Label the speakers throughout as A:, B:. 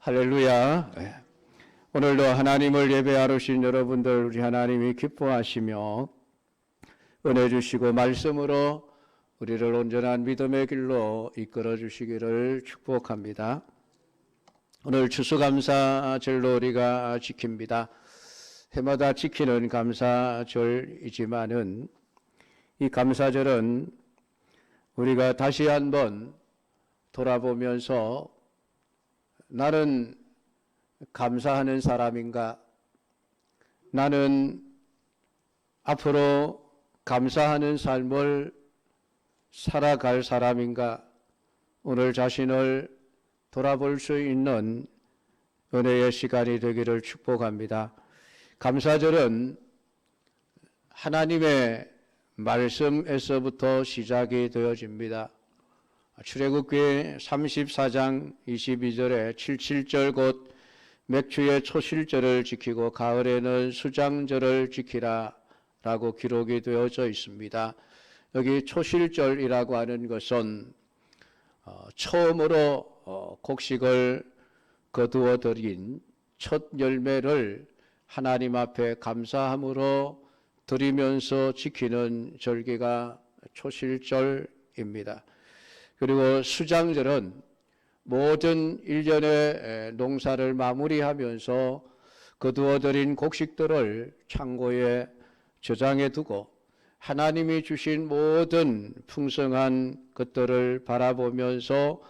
A: 할렐루야. 오늘도 하나님을 예배하러 오신 여러분들 우리 하나님이 기뻐하시며 은혜 주시고 말씀으로 우리를 온전한 믿음의 길로 이끌어 주시기를 축복합니다. 오늘 추수감사절로 우리가 지킵니다. 해마다 지키는 감사절이지만은 이 감사절은 우리가 다시 한번 돌아보면서 나는 감사하는 사람인가? 나는 앞으로 감사하는 삶을 살아갈 사람인가? 오늘 자신을 돌아볼 수 있는 은혜의 시간이 되기를 축복합니다. 감사절은 하나님의 말씀에서부터 시작이 되어집니다. 출애굽기 34장 22절에 77절 곧 맥추의 초실절을 지키고 가을에는 수장절을 지키라 라고 기록이 되어져 있습니다. 여기 초실절이라고 하는 것은 처음으로 곡식을 거두어 드린 첫 열매를 하나님 앞에 감사함으로 드리면서 지키는 절기가 초실절입니다. 그리고 수장절은 모든 일년의 농사를 마무리하면서 거두어들인 곡식들을 창고에 저장해 두고 하나님이 주신 모든 풍성한 것들을 바라보면서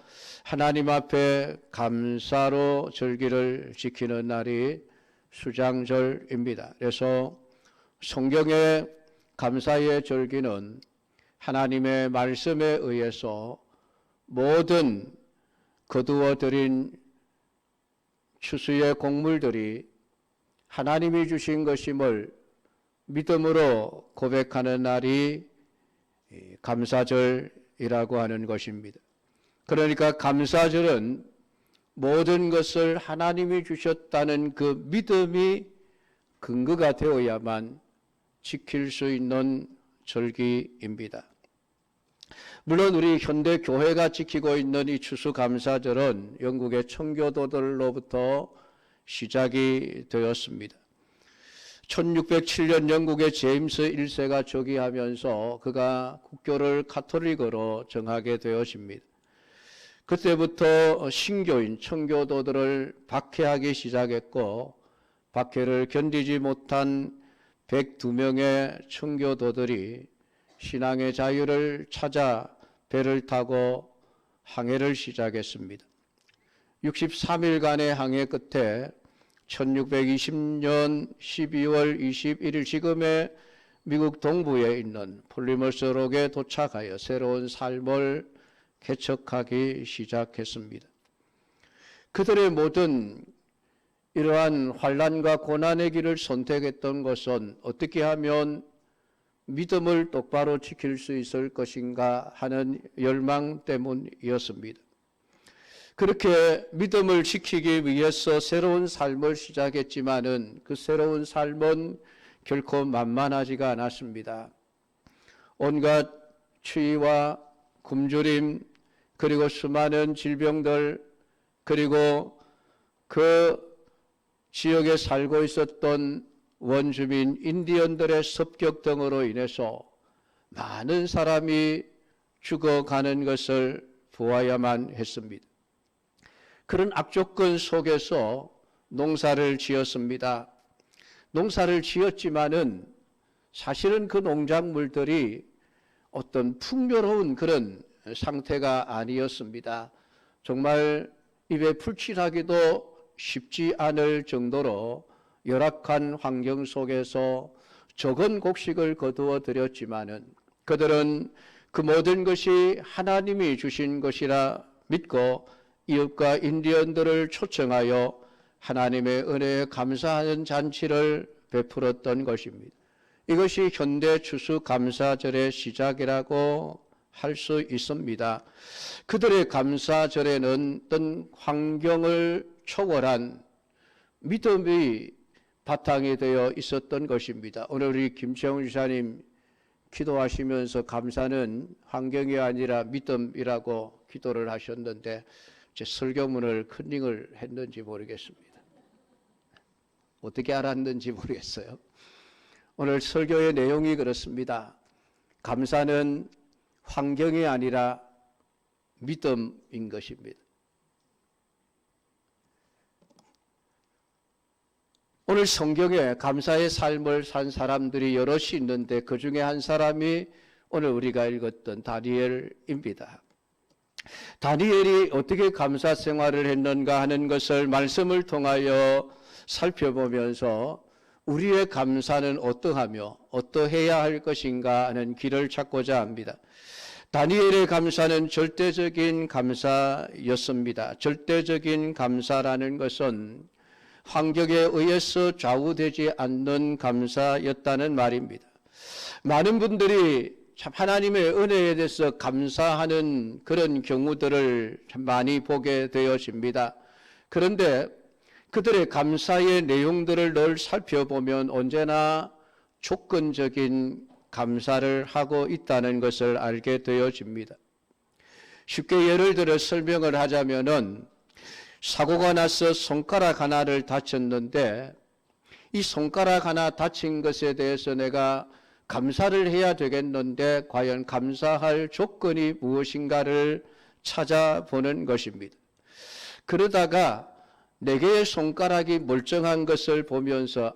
A: 하나님 앞에 감사로 절기를 지키는 날이 수장절입니다. 그래서 성경의 감사의 절기는 하나님의 말씀에 의해서 모든 거두어들인 추수의 곡물들이 하나님이 주신 것임을 믿음으로 고백하는 날이 감사절이라고 하는 것입니다. 그러니까 감사절은 모든 것을 하나님이 주셨다는 그 믿음이 근거가 되어야만 지킬 수 있는 절기입니다. 물론 우리 현대 교회가 지키고 있는 이 추수감사절은 영국의 청교도들로부터 시작이 되었습니다. 1607년 영국의 제임스 1세가 즉위하면서 그가 국교를 가톨릭으로 정하게 되어집니다. 그때부터 신교인 청교도들을 박해하기 시작했고 박해를 견디지 못한 102명의 청교도들이 신앙의 자유를 찾아 배를 타고 항해를 시작했습니다. 63일간의 항해 끝에 1620년 12월 21일 지금의 미국 동부에 있는 플리머스록에 도착하여 새로운 삶을 개척하기 시작했습니다. 그들의 모든 이러한 환난과 고난의 길을 선택했던 것은 어떻게 하면 믿음을 똑바로 지킬 수 있을 것인가 하는 열망 때문이었습니다. 그렇게 믿음을 지키기 위해서 새로운 삶을 시작했지만은 그 새로운 삶은 결코 만만하지가 않았습니다. 온갖 추위와 굶주림 그리고 수많은 질병들 그리고 그 지역에 살고 있었던 원주민 인디언들의 습격 등으로 인해서 많은 사람이 죽어가는 것을 보아야만 했습니다. 그런 악조건 속에서 농사를 지었습니다. 농사를 지었지만은 사실은 그 농작물들이 어떤 풍요로운 그런 상태가 아니었습니다. 정말 입에 풀칠하기도 쉽지 않을 정도로 열악한 환경 속에서 적은 곡식을 거두어 드렸지만은 그들은 그 모든 것이 하나님이 주신 것이라 믿고 이웃과 인디언들을 초청하여 하나님의 은혜에 감사하는 잔치를 베풀었던 것입니다. 이것이 현대 추수감사절의 시작이라고 할 수 있습니다. 그들의 감사절에는 어떤 환경을 초월한 믿음이 바탕이 되어 있었던 것입니다. 오늘 우리 김채영 지사님 기도하시면서 감사는 환경이 아니라 믿음이라고 기도를 하셨는데 제 설교문을 컨닝을 했는지 모르겠습니다. 어떻게 알았는지 모르겠어요. 오늘 설교의 내용이 그렇습니다. 감사는 환경이 아니라 믿음인 것입니다. 오늘 성경에 감사의 삶을 산 사람들이 여럿이 있는데 그 중에 한 사람이 오늘 우리가 읽었던 다니엘입니다. 다니엘이 어떻게 감사 생활을 했는가 하는 것을 말씀을 통하여 살펴보면서 우리의 감사는 어떠하며 어떠해야 할 것인가 하는 길을 찾고자 합니다. 다니엘의 감사는 절대적인 감사였습니다. 절대적인 감사라는 것은 환경에 의해서 좌우되지 않는 감사였다는 말입니다. 많은 분들이 참 하나님의 은혜에 대해서 감사하는 그런 경우들을 참 많이 보게 되어집니다. 그런데 그들의 감사의 내용들을 늘 살펴보면 언제나 조건적인 감사를 하고 있다는 것을 알게 되어집니다. 쉽게 예를 들어 설명을 하자면은 사고가 나서 손가락 하나를 다쳤는데 이 손가락 하나 다친 것에 대해서 내가 감사를 해야 되겠는데 과연 감사할 조건이 무엇인가를 찾아보는 것입니다. 그러다가 네 개의 손가락이 멀쩡한 것을 보면서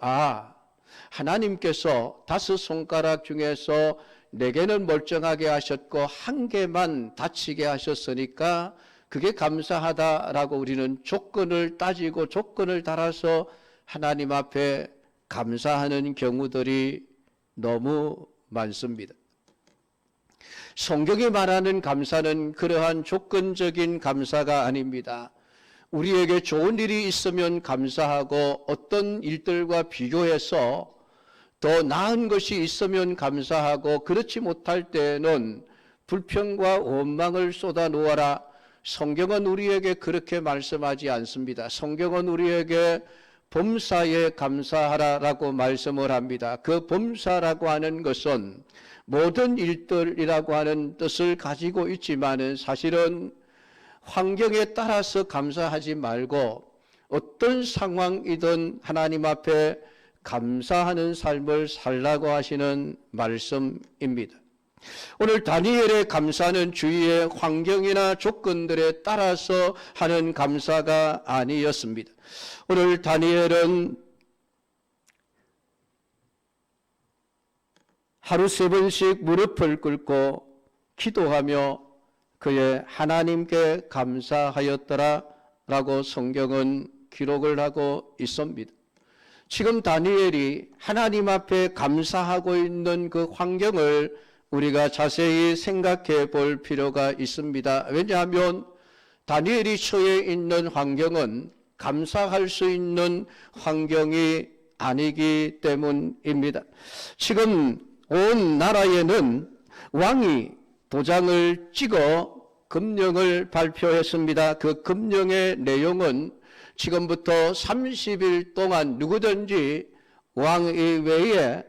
A: 하나님께서 5 손가락 중에서 4개는 멀쩡하게 하셨고 1 개만 다치게 하셨으니까 그게 감사하다라고 우리는 조건을 따지고 조건을 달아서 하나님 앞에 감사하는 경우들이 너무 많습니다. 성경이 말하는 감사는 그러한 조건적인 감사가 아닙니다. 우리에게 좋은 일이 있으면 감사하고 어떤 일들과 비교해서 더 나은 것이 있으면 감사하고 그렇지 못할 때에는 불평과 원망을 쏟아 놓아라. 성경은 우리에게 그렇게 말씀하지 않습니다. 성경은 우리에게 범사에 감사하라라고 말씀을 합니다. 그 범사라고 하는 것은 모든 일들이라고 하는 뜻을 가지고 있지만은 사실은 환경에 따라서 감사하지 말고 어떤 상황이든 하나님 앞에 감사하는 삶을 살라고 하시는 말씀입니다. 오늘 다니엘의 감사는 주위의 환경이나 조건들에 따라서 하는 감사가 아니었습니다. 오늘 다니엘은 하루 3번씩 무릎을 꿇고 기도하며 그의 하나님께 감사하였더라 라고 성경은 기록을 하고 있습니다. 지금 다니엘이 하나님 앞에 감사하고 있는 그 환경을 우리가 자세히 생각해 볼 필요가 있습니다. 왜냐하면 다니엘이 처해 있는 환경은 감사할 수 있는 환경이 아니기 때문입니다. 지금 온 나라에는 왕이 도장을 찍어 금령을 발표했습니다. 그 금령의 내용은 지금부터 30일 동안 누구든지 왕 이외에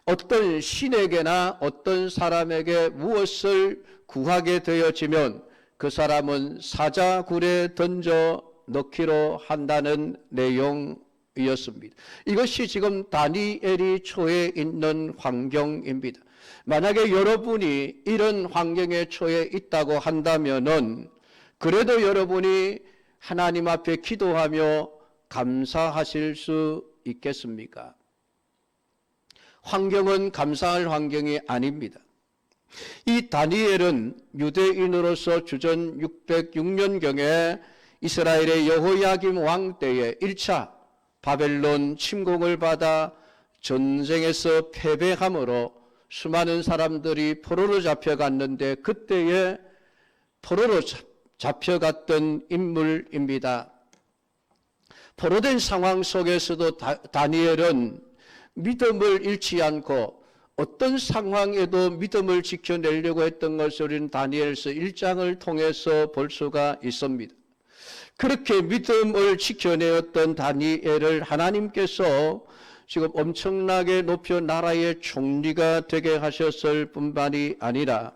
A: 어떤 신에게나 어떤 사람에게 무엇을 구하게 되어지면 그 사람은 사자굴에 던져 넣기로 한다는 내용이었습니다. 이것이 지금 다니엘이 처해 있는 환경입니다. 만약에 여러분이 이런 환경에 처해 있다고 한다면은 그래도 여러분이 하나님 앞에 기도하며 감사하실 수 있겠습니까? 환경은 감사할 환경이 아닙니다. 이 다니엘은 유대인으로서 주전 606년경에 이스라엘의 여호야김 왕 때에 1차 바벨론 침공을 받아 전쟁에서 패배함으로 수많은 사람들이 포로로 잡혀갔는데 그때에 포로로 잡혀갔던 인물입니다. 포로된 상황 속에서도 다니엘은 믿음을 잃지 않고 어떤 상황에도 믿음을 지켜내려고 했던 것을 우리는 다니엘서 1장을 통해서 볼 수가 있습니다. 그렇게 믿음을 지켜내었던 다니엘을 하나님께서 지금 엄청나게 높여 나라의 총리가 되게 하셨을 뿐만이 아니라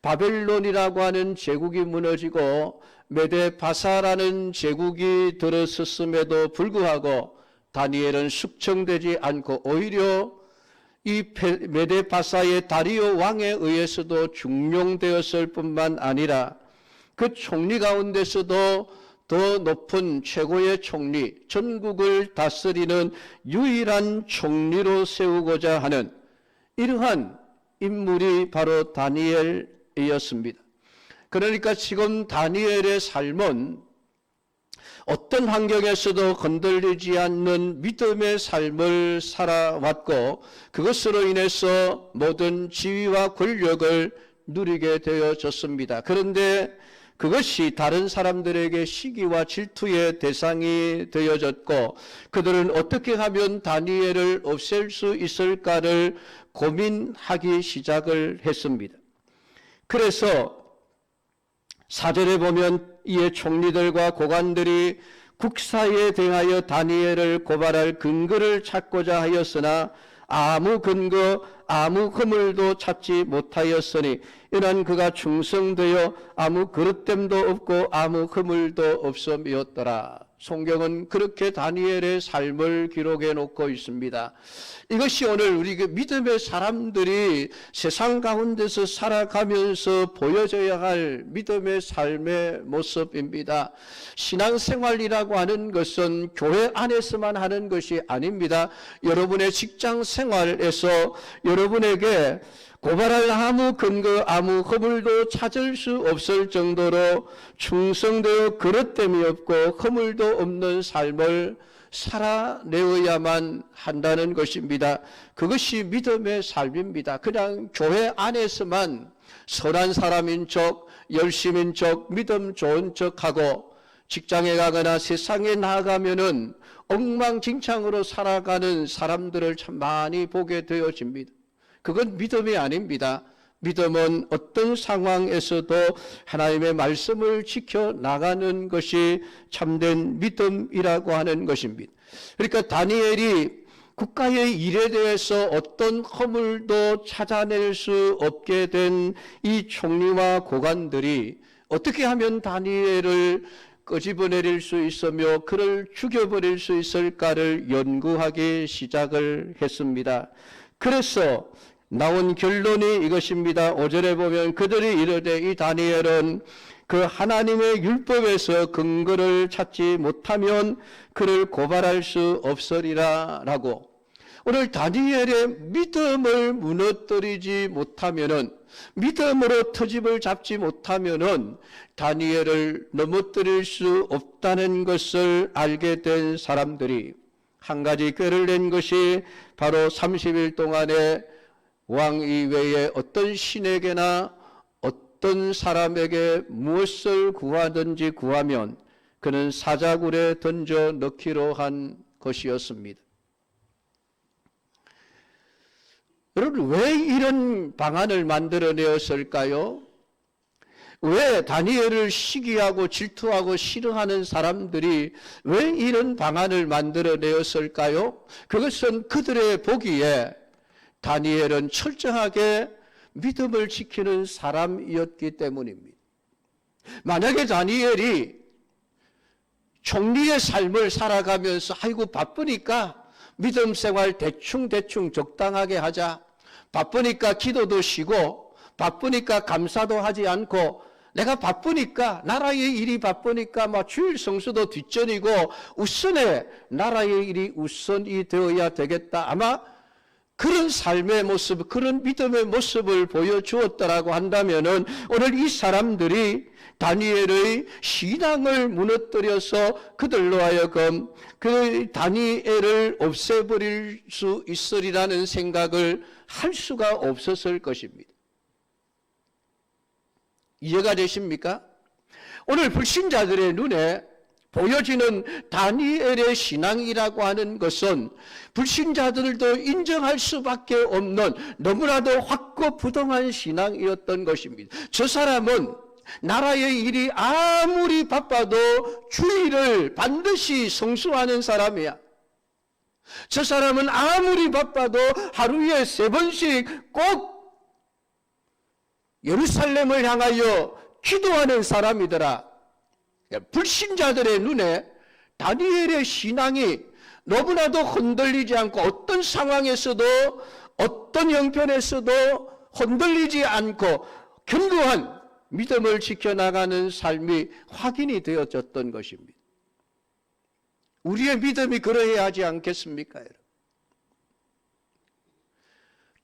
A: 바벨론이라고 하는 제국이 무너지고 메데바사라는 제국이 들어섰음에도 불구하고 다니엘은 숙청되지 않고 오히려 이 메데바사의 다리오 왕에 의해서도 중용되었을 뿐만 아니라 그 총리 가운데서도 더 높은 최고의 총리, 전국을 다스리는 유일한 총리로 세우고자 하는 이러한 인물이 바로 다니엘이었습니다. 그러니까 지금 다니엘의 삶은 어떤 환경에서도 건들리지 않는 믿음의 삶을 살아왔고 그것으로 인해서 모든 지위와 권력을 누리게 되어졌습니다. 그런데 그것이 다른 사람들에게 시기와 질투의 대상이 되어졌고 그들은 어떻게 하면 다니엘을 없앨 수 있을까를 고민하기 시작을 했습니다. 그래서 4절에 보면 이에 총리들과 고관들이 국사에 대하여 다니엘을 고발할 근거를 찾고자 하였으나 아무 근거 아무 허물도 찾지 못하였으니 이는 그가 충성되어 아무 그릇됨도 없고 아무 허물도 없음이었더라. 성경은 그렇게 다니엘의 삶을 기록해 놓고 있습니다. 이것이 오늘 우리 믿음의 사람들이 세상 가운데서 살아가면서 보여져야 할 믿음의 삶의 모습입니다. 신앙생활이라고 하는 것은 교회 안에서만 하는 것이 아닙니다. 여러분의 직장 생활에서 여러분에게 고발할 아무 근거 아무 허물도 찾을 수 없을 정도로 충성되어 그릇됨이 없고 허물도 없는 삶을 살아내어야만 한다는 것입니다. 그것이 믿음의 삶입니다. 그냥 교회 안에서만 선한 사람인 척 열심인 척 믿음 좋은 척하고 직장에 가거나 세상에 나아가면은 엉망진창으로 살아가는 사람들을 참 많이 보게 되어집니다. 그건 믿음이 아닙니다. 믿음은 어떤 상황에서도 하나님의 말씀을 지켜나가는 것이 참된 믿음이라고 하는 것입니다. 그러니까 다니엘이 국가의 일에 대해서 어떤 허물도 찾아낼 수 없게 된 이 총리와 고관들이 어떻게 하면 다니엘을 끄집어내릴 수 있으며 그를 죽여버릴 수 있을까를 연구하기 시작을 했습니다. 그래서 나온 결론이 이것입니다. 5절에 보면 그들이 이르되 이 다니엘은 그 하나님의 율법에서 근거를 찾지 못하면 그를 고발할 수 없으리라 라고. 오늘 다니엘의 믿음을 무너뜨리지 못하면은 믿음으로 터집을 잡지 못하면은 다니엘을 넘어뜨릴 수 없다는 것을 알게 된 사람들이 한 가지 꾀를 낸 것이 바로 30일 동안에 왕 이외에 어떤 신에게나 어떤 사람에게 무엇을 구하든지 구하면 그는 사자굴에 던져 넣기로 한 것이었습니다. 여러분, 왜 이런 방안을 만들어내었을까요? 왜 다니엘을 시기하고 질투하고 싫어하는 사람들이 왜 이런 방안을 만들어내었을까요? 그것은 그들의 보기에 다니엘은 철저하게 믿음을 지키는 사람이었기 때문입니다. 만약에 다니엘이 총리의 삶을 살아가면서 아이고 바쁘니까 믿음 생활 대충 적당하게 하자. 바쁘니까 기도도 쉬고 바쁘니까 감사도 하지 않고 내가 바쁘니까 나라의 일이 바쁘니까 막 주일 성수도 뒷전이고 우선에 나라의 일이 우선이 되어야 되겠다. 아마 그런 삶의 모습, 그런 믿음의 모습을 보여주었다라고 한다면은 오늘 이 사람들이 다니엘의 신앙을 무너뜨려서 그들로 하여금 그 다니엘을 없애버릴 수 있으리라는 생각을 할 수가 없었을 것입니다. 이해가 되십니까? 오늘 불신자들의 눈에 보여지는 다니엘의 신앙이라고 하는 것은 불신자들도 인정할 수밖에 없는 너무나도 확고부동한 신앙이었던 것입니다. 저 사람은 나라의 일이 아무리 바빠도 주일을 반드시 성수하는 사람이야. 저 사람은 아무리 바빠도 하루에 3번씩 꼭 예루살렘을 향하여 기도하는 사람이더라. 불신자들의 눈에 다니엘의 신앙이 너무나도 흔들리지 않고 어떤 상황에서도 어떤 형편에서도 흔들리지 않고 견고한 믿음을 지켜나가는 삶이 확인이 되어졌던 것입니다. 우리의 믿음이 그러해야 하지 않겠습니까, 여러분?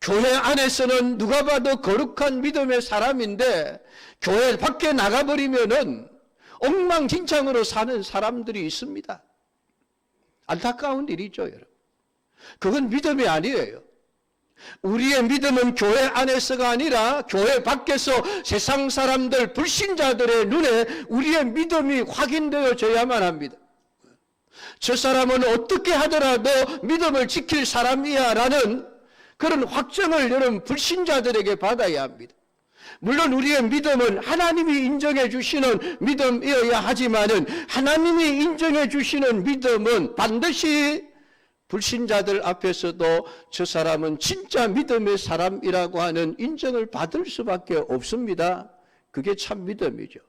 A: 교회 안에서는 누가 봐도 거룩한 믿음의 사람인데 교회 밖에 나가버리면은 엉망진창으로 사는 사람들이 있습니다. 안타까운 일이죠, 여러분. 그건 믿음이 아니에요. 우리의 믿음은 교회 안에서가 아니라 교회 밖에서 세상 사람들, 불신자들의 눈에 우리의 믿음이 확인되어져야만 합니다. 저 사람은 어떻게 하더라도 믿음을 지킬 사람이야 라는 그런 확정을 여러분 불신자들에게 받아야 합니다. 물론 우리의 믿음은 하나님이 인정해 주시는 믿음이어야 하지만은 하나님이 인정해 주시는 믿음은 반드시 불신자들 앞에서도 저 사람은 진짜 믿음의 사람이라고 하는 인정을 받을 수밖에 없습니다. 그게 참 믿음이죠.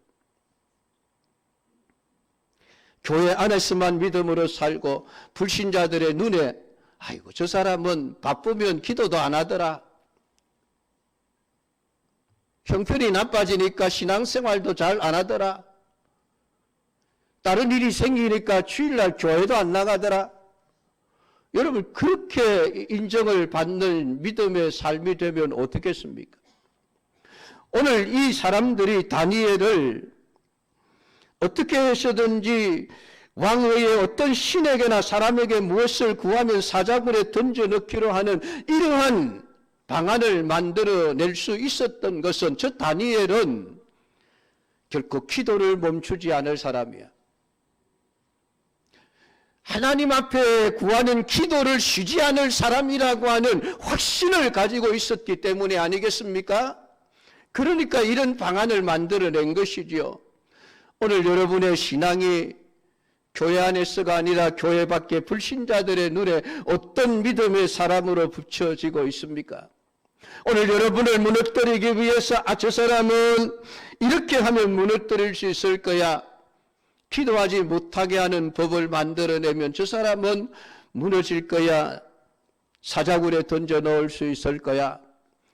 A: 교회 안에서만 믿음으로 살고 불신자들의 눈에 아이고 저 사람은 바쁘면 기도도 안 하더라. 형편이 나빠지니까 신앙생활도 잘 안 하더라. 다른 일이 생기니까 주일날 교회도 안 나가더라. 여러분 그렇게 인정을 받는 믿음의 삶이 되면 어떻겠습니까? 오늘 이 사람들이 다니엘을 어떻게 해서든지 왕의 어떤 신에게나 사람에게 무엇을 구하면 사자굴에 던져넣기로 하는 이러한 방안을 만들어낼 수 있었던 것은 저 다니엘은 결코 기도를 멈추지 않을 사람이야. 하나님 앞에 구하는 기도를 쉬지 않을 사람이라고 하는 확신을 가지고 있었기 때문에 아니겠습니까? 그러니까 이런 방안을 만들어낸 것이지요. 오늘 여러분의 신앙이 교회 안에서가 아니라 교회 밖에 불신자들의 눈에 어떤 믿음의 사람으로 붙여지고 있습니까? 오늘 여러분을 무너뜨리기 위해서 저 사람은 이렇게 하면 무너뜨릴 수 있을 거야. 기도하지 못하게 하는 법을 만들어내면 저 사람은 무너질 거야. 사자굴에 던져 넣을 수 있을 거야.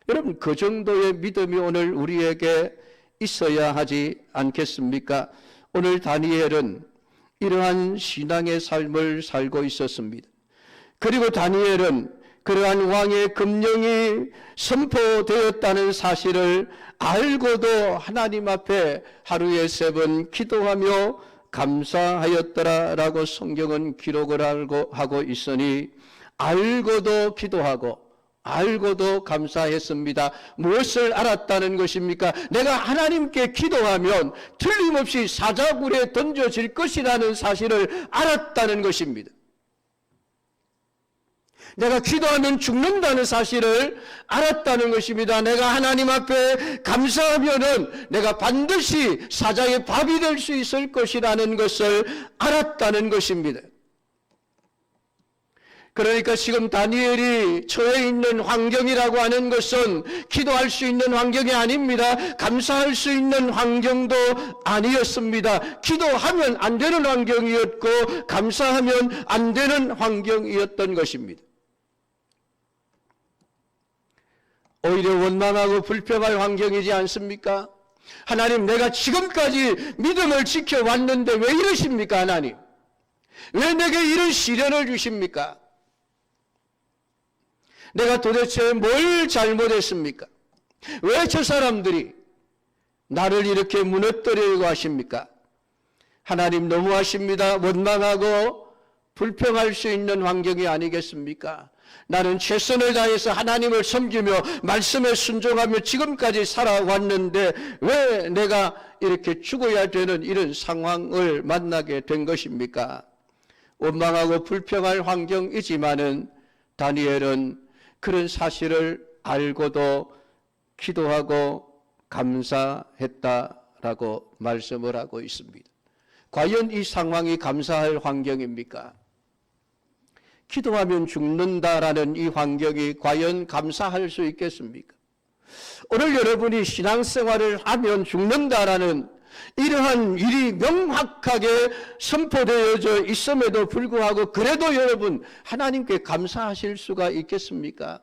A: 여러분 그 정도의 믿음이 오늘 우리에게 있어야 하지 않겠습니까? 오늘 다니엘은 이러한 신앙의 삶을 살고 있었습니다. 그리고 다니엘은 그러한 왕의 금령이 선포되었다는 사실을 알고도 하나님 앞에 하루에 3번 기도하며 감사하였더라라고 성경은 기록을 하고 있으니 알고도 기도하고 알고도 감사했습니다. 무엇을 알았다는 것입니까? 내가 하나님께 기도하면 틀림없이 사자굴에 던져질 것이라는 사실을 알았다는 것입니다. 내가 기도하면 죽는다는 사실을 알았다는 것입니다. 내가 하나님 앞에 감사하면은 내가 반드시 사자의 밥이 될 수 있을 것이라는 것을 알았다는 것입니다. 그러니까 지금 다니엘이 처해 있는 환경이라고 하는 것은 기도할 수 있는 환경이 아닙니다. 감사할 수 있는 환경도 아니었습니다. 기도하면 안 되는 환경이었고 감사하면 안 되는 환경이었던 것입니다. 오히려 원망하고 불평할 환경이지 않습니까? 하나님, 내가 지금까지 믿음을 지켜왔는데 왜 이러십니까, 하나님? 왜 내게 이런 시련을 주십니까? 내가 도대체 뭘 잘못했습니까? 왜 저 사람들이 나를 이렇게 무너뜨리려고 하십니까? 하나님 너무하십니다. 원망하고 불평할 수 있는 환경이 아니겠습니까? 나는 최선을 다해서 하나님을 섬기며 말씀에 순종하며 지금까지 살아왔는데 왜 내가 이렇게 죽어야 되는 이런 상황을 만나게 된 것입니까? 원망하고 불평할 환경이지만은 다니엘은 그런 사실을 알고도 기도하고 감사했다라고 말씀을 하고 있습니다. 과연 이 상황이 감사할 환경입니까? 기도하면 죽는다라는 이 환경이 과연 감사할 수 있겠습니까? 오늘 여러분이 신앙생활을 하면 죽는다라는 이러한 일이 명확하게 선포되어져 있음에도 불구하고 그래도 여러분 하나님께 감사하실 수가 있겠습니까?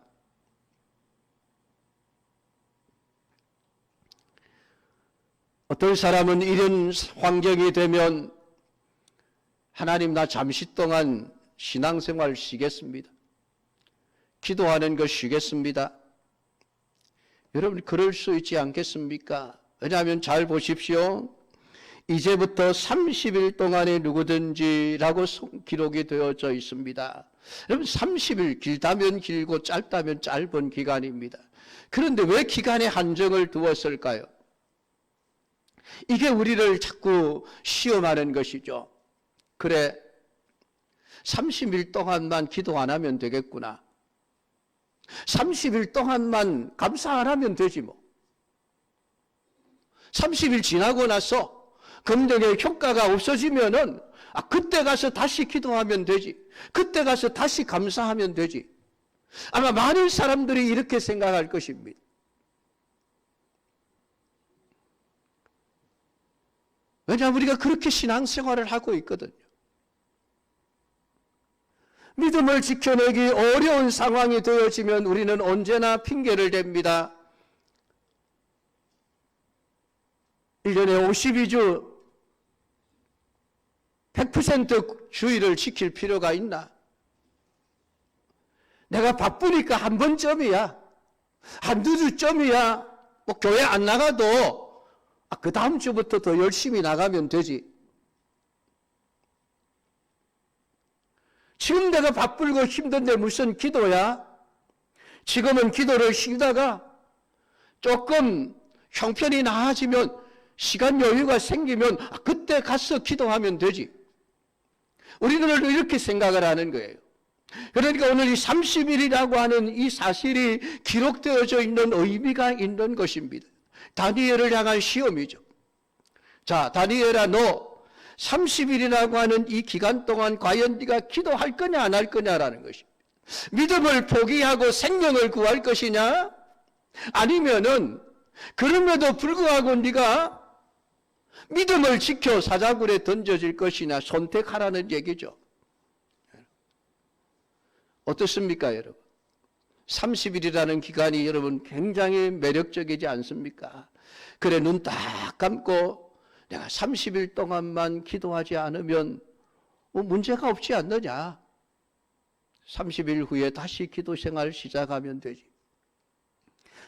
A: 어떤 사람은 이런 환경이 되면 하나님 나 잠시 동안 신앙생활 쉬겠습니다. 기도하는 거 쉬겠습니다. 여러분 그럴 수 있지 않겠습니까? 왜냐하면 잘 보십시오. 이제부터 30일 동안에 누구든지라고 기록이 되어져 있습니다. 여러분 30일 길다면 길고 짧다면 짧은 기간입니다. 그런데 왜 기간에 한정을 두었을까요? 이게 우리를 자꾸 시험하는 것이죠. 그래 30일 동안만 기도 안 하면 되겠구나. 30일 동안만 감사 안 하면 되지 뭐. 30일 지나고 나서 검정의 효과가 없어지면은 그때 가서 다시 기도하면 되지. 그때 가서 다시 감사하면 되지. 아마 많은 사람들이 이렇게 생각할 것입니다. 왜냐하면 우리가 그렇게 신앙생활을 하고 있거든요. 믿음을 지켜내기 어려운 상황이 되어지면 우리는 언제나 핑계를 댑니다. 1년에 52주 100% 주의를 지킬 필요가 있나? 내가 바쁘니까 한 번쯤이야. 한두 주쯤이야. 뭐 교회 안 나가도 그 다음 주부터 더 열심히 나가면 되지. 지금 내가 바쁘고 힘든데 무슨 기도야? 지금은 기도를 쉬다가 조금 형편이 나아지면 시간 여유가 생기면 그때 가서 기도하면 되지. 우리는 이렇게 생각을 하는 거예요. 그러니까 오늘 이 30일이라고 하는 이 사실이 기록되어져 있는 의미가 있는 것입니다. 다니엘을 향한 시험이죠. 자, 다니엘아 너 30일이라고 하는 이 기간 동안 과연 네가 기도할 거냐 안 할 거냐라는 것입니다. 믿음을 포기하고 생명을 구할 것이냐? 아니면은 그럼에도 불구하고 네가 믿음을 지켜 사자굴에 던져질 것이냐 선택하라는 얘기죠. 어떻습니까 여러분? 30일이라는 기간이 여러분 굉장히 매력적이지 않습니까? 그래 눈 딱 감고 내가 30일 동안만 기도하지 않으면 문제가 없지 않느냐. 30일 후에 다시 기도 생활 시작하면 되지.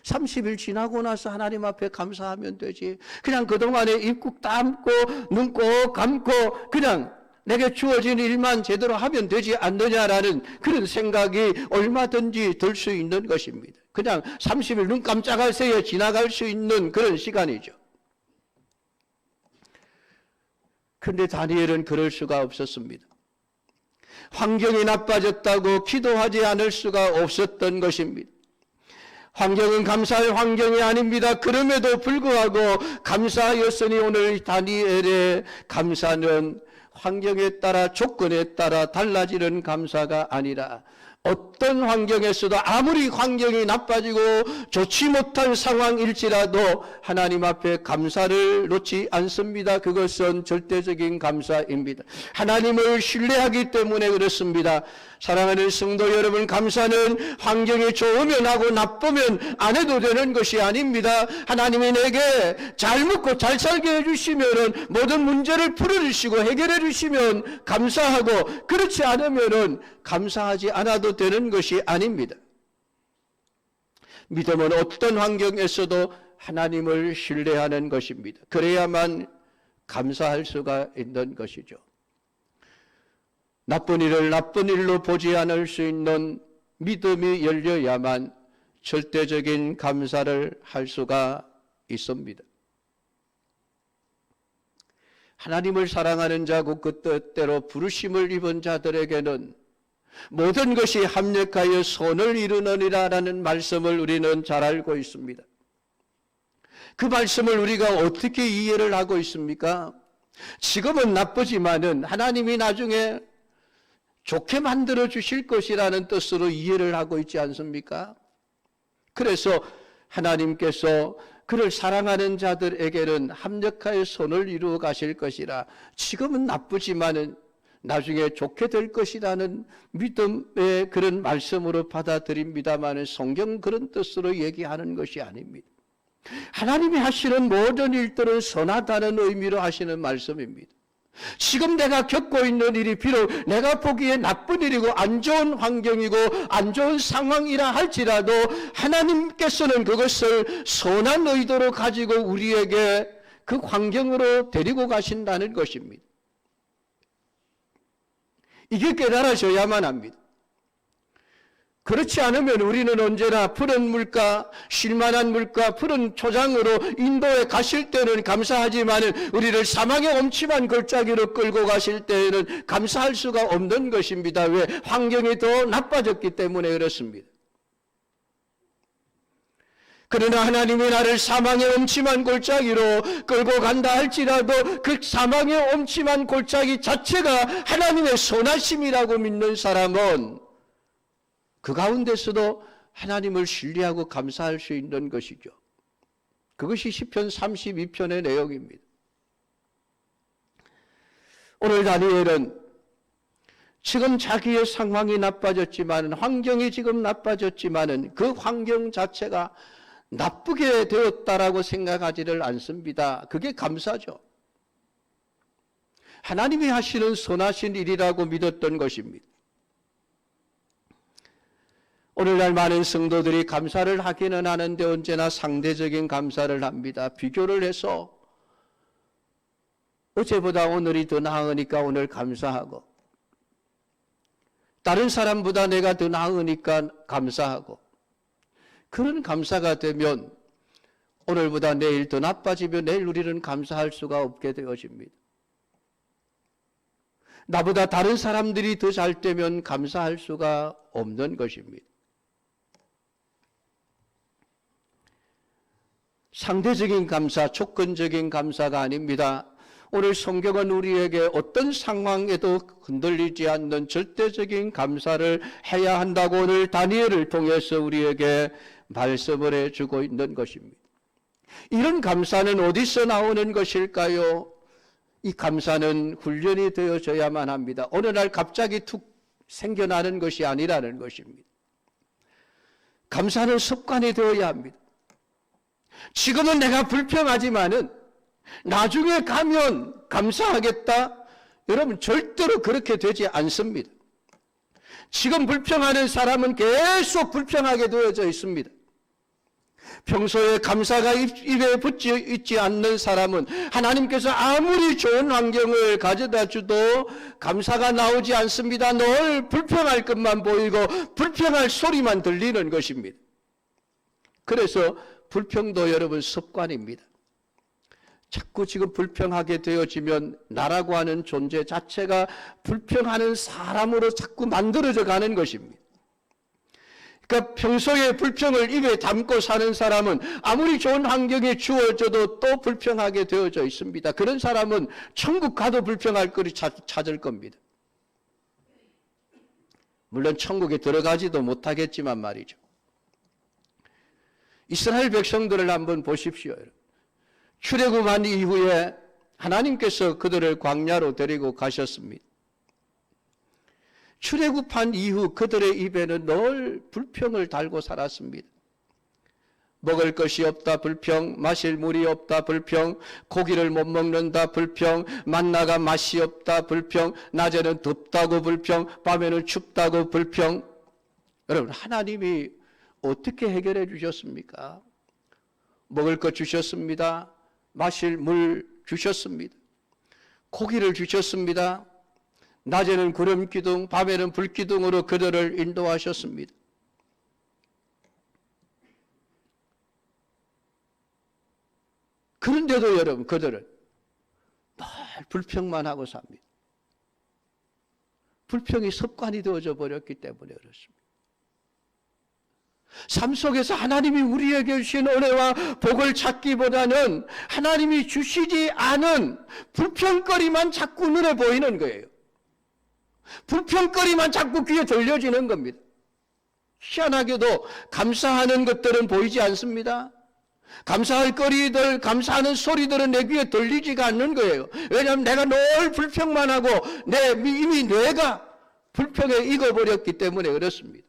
A: 30일 지나고 나서 하나님 앞에 감사하면 되지. 그냥 그동안에 입 꾹 다물고 눈 꼭 감고 그냥 내게 주어진 일만 제대로 하면 되지 않느냐라는 그런 생각이 얼마든지 들 수 있는 것입니다. 그냥 30일 눈 깜짝할 새에 지나갈 수 있는 그런 시간이죠. 그런데 다니엘은 그럴 수가 없었습니다. 환경이 나빠졌다고 기도하지 않을 수가 없었던 것입니다. 환경은 감사할 환경이 아닙니다. 그럼에도 불구하고 감사하였으니 오늘 다니엘의 감사는 환경에 따라 조건에 따라 달라지는 감사가 아니라 어떤 환경에서도 아무리 환경이 나빠지고 좋지 못한 상황일지라도 하나님 앞에 감사를 놓지 않습니다. 그것은 절대적인 감사입니다. 하나님을 신뢰하기 때문에 그렇습니다. 사랑하는 성도 여러분, 감사는 환경이 좋으면 하고 나쁘면 안 해도 되는 것이 아닙니다. 하나님이 내게 잘 먹고 잘 살게 해주시면 모든 문제를 풀어주시고 해결해 주시면 감사하고 그렇지 않으면 감사하지 않아도 되는 것이 아닙니다. 믿음은 어떤 환경에서도 하나님을 신뢰하는 것입니다. 그래야만 감사할 수가 있는 것이죠. 나쁜 일을 나쁜 일로 보지 않을 수 있는 믿음이 열려야만 절대적인 감사를 할 수가 있습니다. 하나님을 사랑하는 자고 그 뜻대로 부르심을 입은 자들에게는 모든 것이 합력하여 선을 이루느니라라는 말씀을 우리는 잘 알고 있습니다. 그 말씀을 우리가 어떻게 이해를 하고 있습니까? 지금은 나쁘지만은 하나님이 나중에 좋게 만들어 주실 것이라는 뜻으로 이해를 하고 있지 않습니까? 그래서 하나님께서 그를 사랑하는 자들에게는 합력하여 손을 이루어 가실 것이라. 지금은 나쁘지만은 나중에 좋게 될 것이라는 믿음의 그런 말씀으로 받아들입니다마는 성경 그런 뜻으로 얘기하는 것이 아닙니다. 하나님이 하시는 모든 일들은 선하다는 의미로 하시는 말씀입니다. 지금 내가 겪고 있는 일이 비록 내가 보기에 나쁜 일이고 안 좋은 환경이고 안 좋은 상황이라 할지라도 하나님께서는 그것을 선한 의도로 가지고 우리에게 그 환경으로 데리고 가신다는 것입니다. 이게 깨달아져야만 합니다. 그렇지 않으면 우리는 언제나 푸른 물가, 쉴만한 물가, 푸른 초장으로 인도에 가실 때는 감사하지만 우리를 사망의 엄침한 골짜기로 끌고 가실 때에는 감사할 수가 없는 것입니다. 왜? 환경이 더 나빠졌기 때문에 그렇습니다. 그러나 하나님이 나를 사망의 엄침한 골짜기로 끌고 간다 할지라도 그 사망의 엄침한 골짜기 자체가 하나님의 선하심이라고 믿는 사람은 그 가운데서도 하나님을 신뢰하고 감사할 수 있는 것이죠. 그것이 시편 32편의 내용입니다. 오늘 다니엘은 지금 자기의 상황이 나빠졌지만, 환경이 지금 나빠졌지만은 그 환경 자체가 나쁘게 되었다라고 생각하지를 않습니다. 그게 감사죠. 하나님이 하시는 선하신 일이라고 믿었던 것입니다. 오늘날 많은 성도들이 감사를 하기는 하는데 언제나 상대적인 감사를 합니다. 비교를 해서 어제보다 오늘이 더 나으니까 오늘 감사하고, 다른 사람보다 내가 더 나으니까 감사하고, 그런 감사가 되면 오늘보다 내일 더 나빠지면 내일 우리는 감사할 수가 없게 되어집니다. 나보다 다른 사람들이 더 잘 되면 감사할 수가 없는 것입니다. 상대적인 감사, 조건적인 감사가 아닙니다. 오늘 성경은 우리에게 어떤 상황에도 흔들리지 않는 절대적인 감사를 해야 한다고 오늘 다니엘을 통해서 우리에게 말씀을 해주고 있는 것입니다. 이런 감사는 어디서 나오는 것일까요? 이 감사는 훈련이 되어져야만 합니다. 어느 날 갑자기 툭 생겨나는 것이 아니라는 것입니다. 감사는 습관이 되어야 합니다. 지금은 내가 불평하지만은 나중에 가면 감사하겠다? 여러분, 절대로 그렇게 되지 않습니다. 지금 불평하는 사람은 계속 불평하게 되어져 있습니다. 평소에 감사가 입에 붙지 있지 않는 사람은 하나님께서 아무리 좋은 환경을 가져다 주도 감사가 나오지 않습니다. 늘 불평할 것만 보이고 불평할 소리만 들리는 것입니다. 그래서 불평도 여러분 습관입니다. 자꾸 지금 불평하게 되어지면 나라고 하는 존재 자체가 불평하는 사람으로 자꾸 만들어져 가는 것입니다. 그러니까 평소에 불평을 입에 담고 사는 사람은 아무리 좋은 환경이 주어져도 또 불평하게 되어져 있습니다. 그런 사람은 천국 가도 불평할 거리 찾을 겁니다. 물론 천국에 들어가지도 못하겠지만 말이죠. 이스라엘 백성들을 한번 보십시오. 출애굽한 이후에 하나님께서 그들을 광야로 데리고 가셨습니다. 출애굽한 이후 그들의 입에는 늘 불평을 달고 살았습니다. 먹을 것이 없다 불평, 마실 물이 없다 불평, 고기를 못 먹는다 불평, 만나가 맛이 없다 불평, 낮에는 덥다고 불평, 밤에는 춥다고 불평. 여러분, 하나님이 어떻게 해결해 주셨습니까? 먹을 것 주셨습니다. 마실 물 주셨습니다. 고기를 주셨습니다. 낮에는 구름 기둥, 밤에는 불 기둥으로 그들을 인도하셨습니다. 그런데도 여러분, 그들은 늘 불평만 하고 삽니다. 불평이 습관이 되어져 버렸기 때문에 그렇습니다. 삶 속에서 하나님이 우리에게 주신 은혜와 복을 찾기보다는 하나님이 주시지 않은 불평거리만 자꾸 눈에 보이는 거예요. 불평거리만 자꾸 귀에 들려지는 겁니다. 희한하게도 감사하는 것들은 보이지 않습니다. 감사할 거리들, 감사하는 소리들은 내 귀에 들리지가 않는 거예요. 왜냐하면 내가 늘 불평만 하고 이미 뇌가 불평에 익어버렸기 때문에 그렇습니다.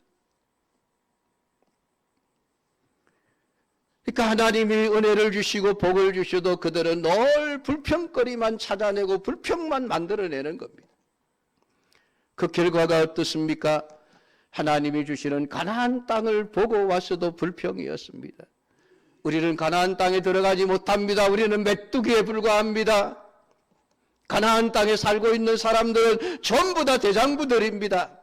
A: 그러니까 하나님이 은혜를 주시고 복을 주셔도 그들은 늘 불평거리만 찾아내고 불평만 만들어내는 겁니다. 그 결과가 어떻습니까? 하나님이 주시는 가나안 땅을 보고 와서도 불평이었습니다. 우리는 가나안 땅에 들어가지 못합니다. 우리는 메뚜기에 불과합니다. 가나안 땅에 살고 있는 사람들은 전부 다 대장부들입니다.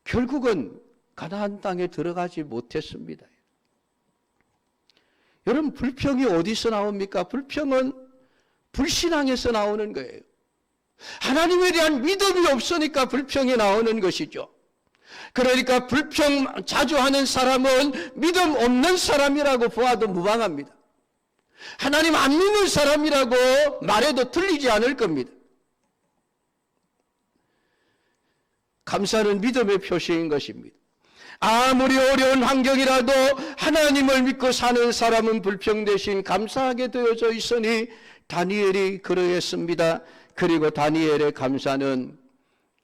A: 결국은 가나안 땅에 들어가지 못했습니다. 여러분, 불평이 어디서 나옵니까? 불평은 불신앙에서 나오는 거예요. 하나님에 대한 믿음이 없으니까 불평이 나오는 것이죠. 그러니까 불평 자주 하는 사람은 믿음 없는 사람이라고 보아도 무방합니다. 하나님 안 믿는 사람이라고 말해도 틀리지 않을 겁니다. 감사는 믿음의 표시인 것입니다. 아무리 어려운 환경이라도 하나님을 믿고 사는 사람은 불평 대신 감사하게 되어져 있으니 다니엘이 그러했습니다. 그리고 다니엘의 감사는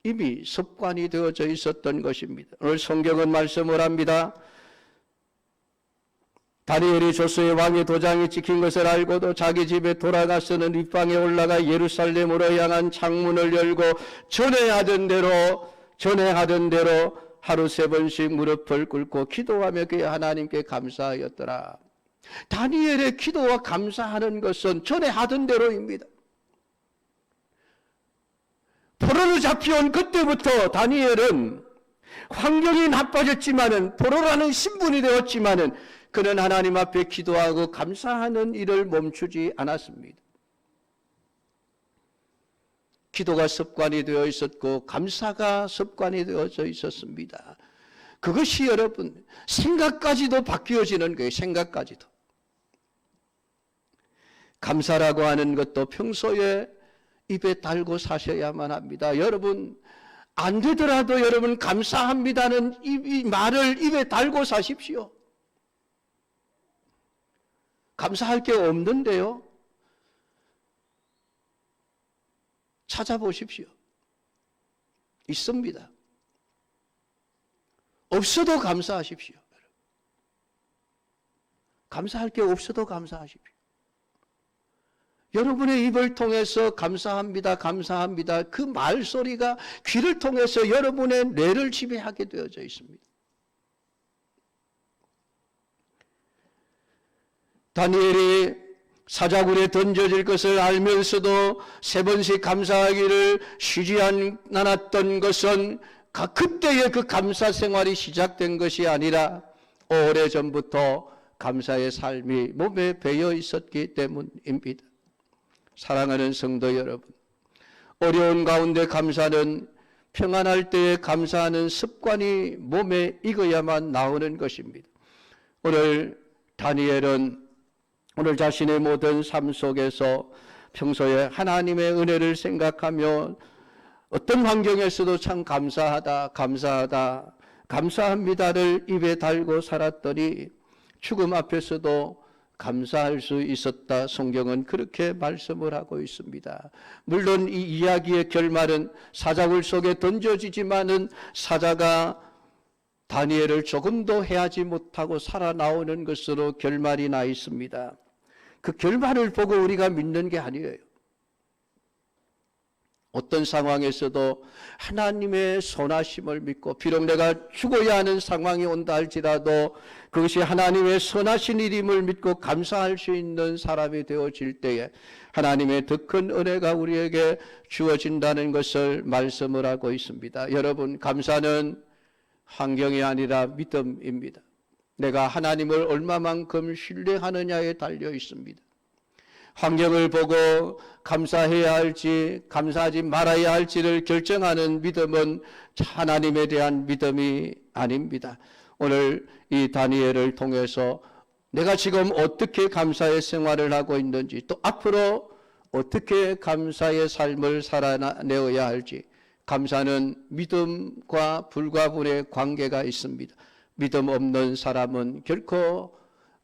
A: 이미 습관이 되어져 있었던 것입니다. 오늘 성경은 말씀을 합니다. 다니엘이 조스의 왕의 도장이 찍힌 것을 알고도 자기 집에 돌아가서는 윗방에 올라가 예루살렘으로 향한 창문을 열고 전에 하던 대로 하루 3번씩 무릎을 꿇고 기도하며 그의 하나님께 감사하였더라. 다니엘의 기도와 감사하는 것은 전에 하던 대로입니다. 포로로 잡혀온 그때부터 다니엘은 환경이 나빠졌지만은, 포로라는 신분이 되었지만은 그는 하나님 앞에 기도하고 감사하는 일을 멈추지 않았습니다. 기도가 습관이 되어 있었고 감사가 습관이 되어져 있었습니다. 그것이 여러분 생각까지도 바뀌어지는 거예요. 생각까지도. 감사라고 하는 것도 평소에 입에 달고 사셔야만 합니다. 여러분 안 되더라도 여러분 감사합니다는 이 말을 입에 달고 사십시오. 감사할 게 없는데요. 찾아보십시오. 있습니다. 없어도 감사하십시오. 감사할 게 없어도 감사하십시오. 여러분의 입을 통해서 감사합니다, 감사합니다. 그 말소리가 귀를 통해서 여러분의 뇌를 지배하게 되어져 있습니다. 다니엘이 사자굴에 던져질 것을 알면서도 3번씩 감사하기를 쉬지 않았던 것은 그때의 그 감사 생활이 시작된 것이 아니라 오래전부터 감사의 삶이 몸에 배어 있었기 때문입니다. 사랑하는 성도 여러분, 어려운 가운데 감사는 평안할 때에 감사하는 습관이 몸에 익어야만 나오는 것입니다. 오늘 다니엘은 오늘 자신의 모든 삶 속에서 평소에 하나님의 은혜를 생각하며 어떤 환경에서도 참 감사하다, 감사하다, 감사합니다를 입에 달고 살았더니 죽음 앞에서도 감사할 수 있었다. 성경은 그렇게 말씀을 하고 있습니다. 물론 이 이야기의 결말은 사자굴 속에 던져지지만은 사자가 다니엘을 조금도 해하지 못하고 살아나오는 것으로 결말이 나 있습니다. 그 결말을 보고 우리가 믿는 게 아니에요. 어떤 상황에서도 하나님의 선하심을 믿고 비록 내가 죽어야 하는 상황이 온다 할지라도 그것이 하나님의 선하신 일임을 믿고 감사할 수 있는 사람이 되어질 때에 하나님의 더 큰 은혜가 우리에게 주어진다는 것을 말씀을 하고 있습니다. 여러분, 감사는 환경이 아니라 믿음입니다. 내가 하나님을 얼마만큼 신뢰하느냐에 달려 있습니다. 환경을 보고 감사해야 할지 감사하지 말아야 할지를 결정하는 믿음은 하나님에 대한 믿음이 아닙니다. 오늘 이 다니엘을 통해서 내가 지금 어떻게 감사의 생활을 하고 있는지 또 앞으로 어떻게 감사의 삶을 살아내어야 할지 감사는 믿음과 불가분의 관계가 있습니다. 믿음 없는 사람은 결코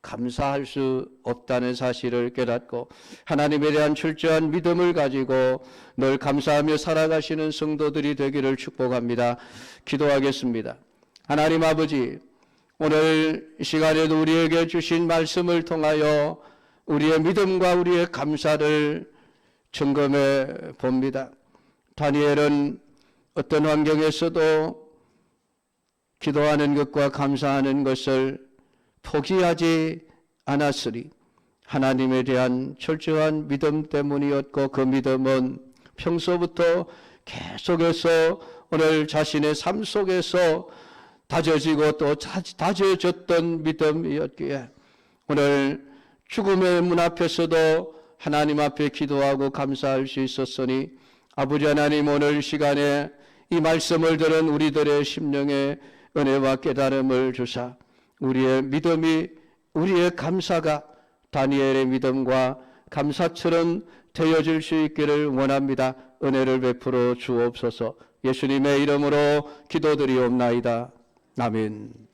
A: 감사할 수 없다는 사실을 깨닫고 하나님에 대한 철저한 믿음을 가지고 늘 감사하며 살아가시는 성도들이 되기를 축복합니다. 기도하겠습니다. 하나님 아버지, 오늘 이 시간에도 우리에게 주신 말씀을 통하여 우리의 믿음과 우리의 감사를 점검해 봅니다. 다니엘은 어떤 환경에서도 기도하는 것과 감사하는 것을 포기하지 않았으리 하나님에 대한 철저한 믿음 때문이었고, 그 믿음은 평소부터 계속해서 오늘 자신의 삶 속에서 다져지고 또 다져졌던 믿음이었기에 오늘 죽음의 문 앞에서도 하나님 앞에 기도하고 감사할 수 있었으니, 아버지 하나님, 오늘 시간에 이 말씀을 들은 우리들의 심령에 은혜와 깨달음을 주사 우리의 믿음이, 우리의 감사가 다니엘의 믿음과 감사처럼 되어질 수 있기를 원합니다. 은혜를 베풀어 주옵소서. 예수님의 이름으로 기도드리옵나이다. 아멘.